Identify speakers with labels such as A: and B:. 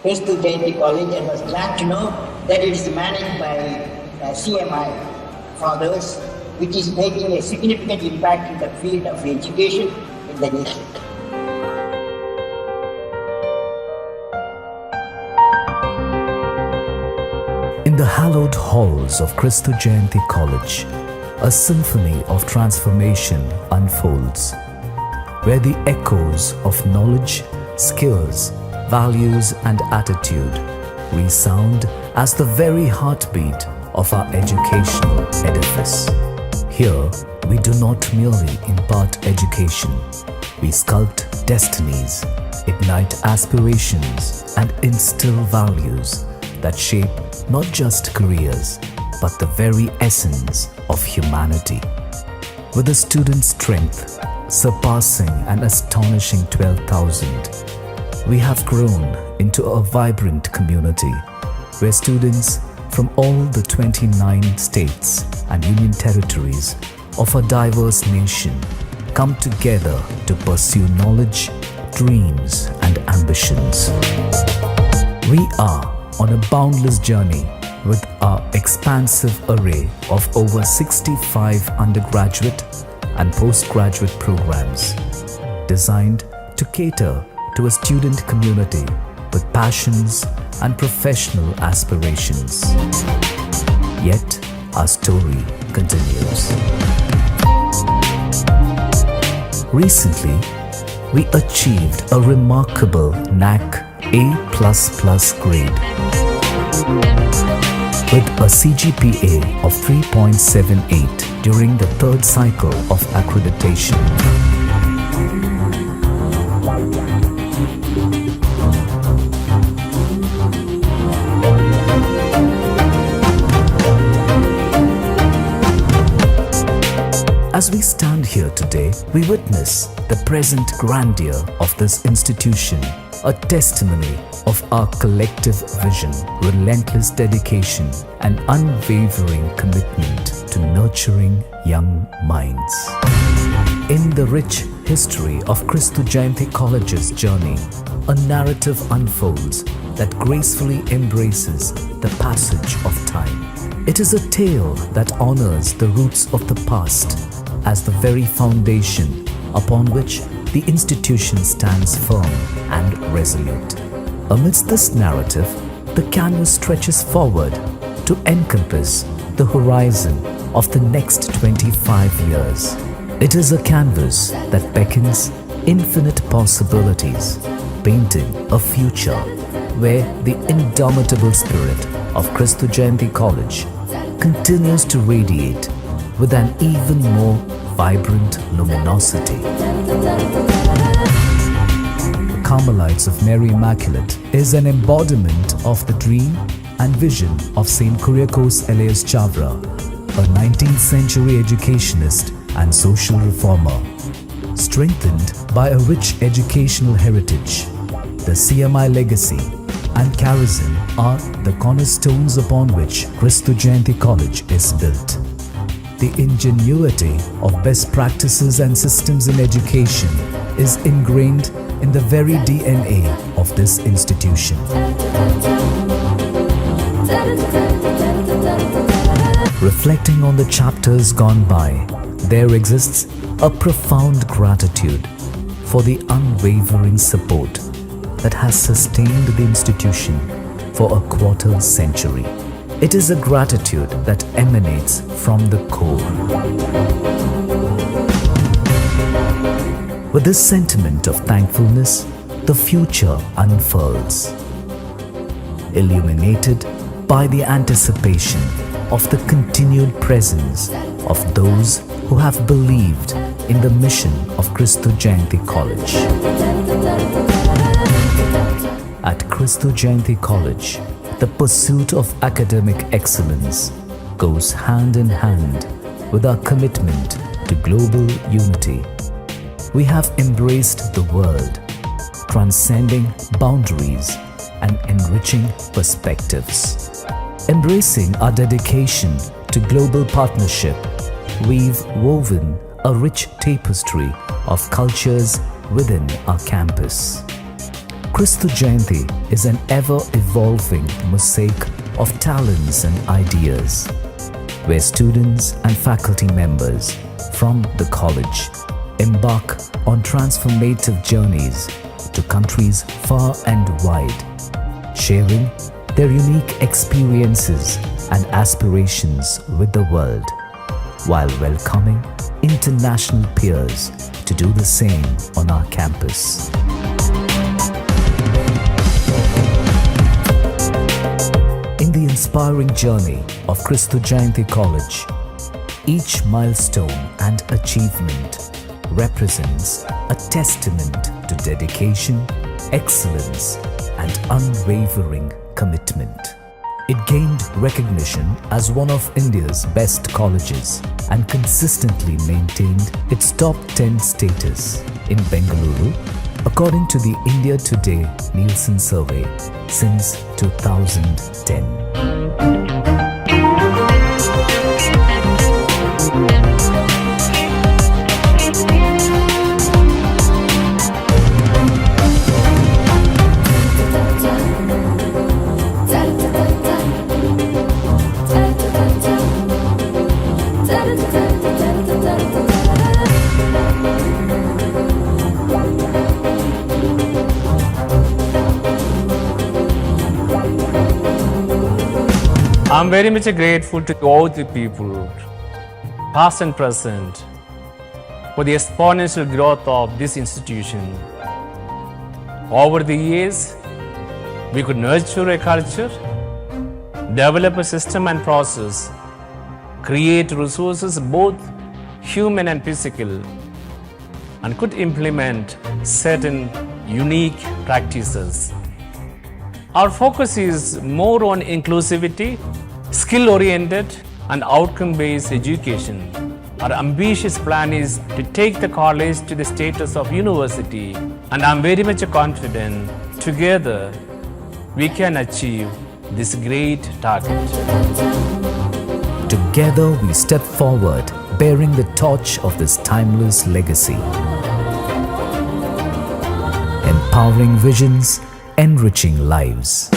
A: Kristu Jayanti College and was glad to know that it is managed by CMI fathers, which is making a significant impact in the field of education in the nation.
B: In the hallowed halls of Kristu Jayanti College, a symphony of transformation unfolds, where the echoes of knowledge, skills, values and attitude resound as the very heartbeat of our educational edifice. Here, we do not merely impart education, we sculpt destinies, ignite aspirations and instill values that shape not just careers, but the very essence of humanity. With a student strength surpassing an astonishing 12,000, we have grown into a vibrant community where students from all the 29 states and union territories of a diverse nation come together to pursue knowledge, dreams and ambitions. We are on a boundless journey with our expansive array of over 65 undergraduate and postgraduate programs designed to cater to a student community with passions and professional aspirations. Yet, our story continues. Recently, we achieved a remarkable NAC A++ grade with a CGPA of 3.78 during the third cycle of accreditation. As we stand here today, we witness the present grandeur of this institution, a testimony of our collective vision, relentless dedication, and unwavering commitment to nurturing young minds. In the rich history of Kristu Jayanti College's journey, a narrative unfolds that gracefully embraces the passage of time. It is a tale that honors the roots of the past as the very foundation upon which the institution stands firm and resolute. Amidst this narrative, the canvas stretches forward to encompass the horizon of the next 25 years. It is a canvas that beckons infinite possibilities, painting a future where the indomitable spirit of Kristu Jayanti College continues to radiate with an even more vibrant luminosity. The Carmelites of Mary Immaculate is an embodiment of the dream and vision of Saint Kuryakos Elias Chavra, a 19th century educationist and social reformer. Strengthened by a rich educational heritage, the CMI legacy and charism are the cornerstones upon which Kristu Jayanti College is built. The ingenuity of best practices and systems in education is ingrained in the very DNA of this institution. Reflecting on the chapters gone by, there exists a profound gratitude for the unwavering support that has sustained the institution for a quarter century. It is a gratitude that emanates from the core. With this sentiment of thankfulness, the future unfurls, illuminated by the anticipation of the continued presence of those who have believed in the mission of Kristu Jayanti College. At Kristu Jayanti College, the pursuit of academic excellence goes hand in hand with our commitment to global unity. We have embraced the world, transcending boundaries and enriching perspectives. Embracing our dedication to global partnership, we've woven a rich tapestry of cultures within our campus. Kristu Jayanti is an ever-evolving mosaic of talents and ideas, where students and faculty members from the college embark on transformative journeys to countries far and wide, sharing their unique experiences and aspirations with the world, while welcoming international peers to do the same on our campus. In the inspiring journey of Kristu Jayanti College, each milestone and achievement represents a testament to dedication, excellence, and unwavering commitment. It gained recognition as one of India's best colleges and consistently maintained its top 10 status in Bengaluru according to the India Today Nielsen survey since 2010.
C: I'm very much grateful to all the people, past and present, for the exponential growth of this institution. Over the years, we could nurture a culture, develop a system and process, create resources both human and physical, and could implement certain unique practices. Our focus is more on inclusivity, skill-oriented and outcome-based education. Our ambitious plan is to take the college to the status of university, and I'm very much confident together we can achieve this great target.
B: Together we step forward, bearing the torch of this timeless legacy. Empowering visions, enriching lives.